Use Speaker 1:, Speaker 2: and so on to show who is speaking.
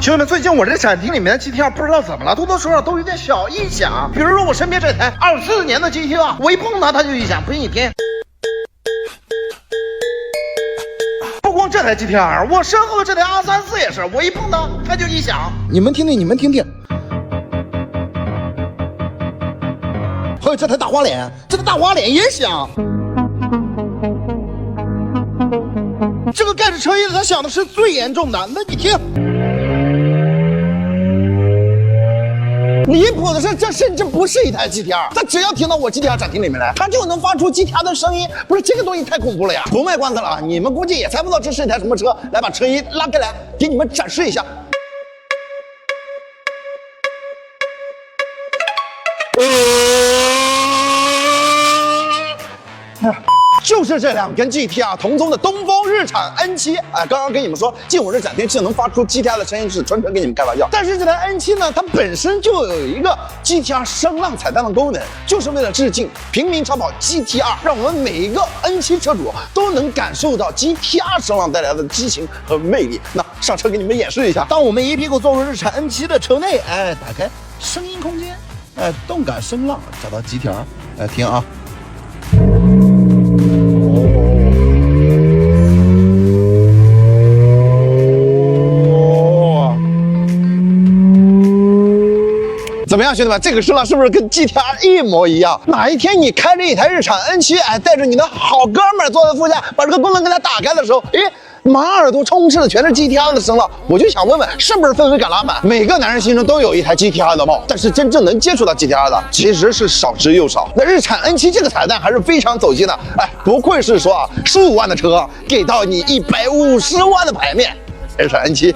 Speaker 1: 兄弟们，最近我这展厅里面的 GT2不知道怎么了，多多少少都有点小异响。比如说我身边这台24年的 GT2，我一碰它就异响，不信你听。不光这台 GT2，我身后的这台R34也是，我一碰它就异响。你们听听，你们听听。还有这台大花脸，这台大花脸也响。这个盖着车衣的，他响的是最严重的。那你听，离谱的是，这甚至不是一台 GT2，它只要停到我 GT2 展厅里面来，它就能发出 GT2 的声音。不是这个东西太恐怖了呀！不卖关子了啊，你们估计也猜不到这是一台什么车。来，把车衣拉开来，给你们展示一下。就是这两根 GT2 同宗的东风日产 N7，刚刚跟你们说进我这展厅就能发出 GT2 的声音，是纯纯跟你们开玩笑。但是这台 N7 呢，它本身就有一个 GT2 声浪彩蛋的功能，就是为了致敬平民超跑 GT2，让我们每一个 N7 车主都能感受到 GT2 声浪带来的激情和魅力。那上车给你们演示一下，当我们一屁股坐入日产 N7 的车内，打开声音空间，动感声浪，找到 GT2，听啊。怎么样，兄弟们，这个声浪是不是跟 GT2 一模一样？哪一天你开着一台日产 N7，带着你的好哥们儿坐在副驾，把这个功能给它打开的时候，满耳朵充斥的全是 GT2 的声浪，我就想问问，是不是氛围感拉满？每个男人心中都有一台 GT2 的梦，但是真正能接触到 GT2 的，其实是少之又少。那日产 N7 这个彩蛋还是非常走心的，不愧是说啊，15万的车给到你150万的牌面，日产 N7。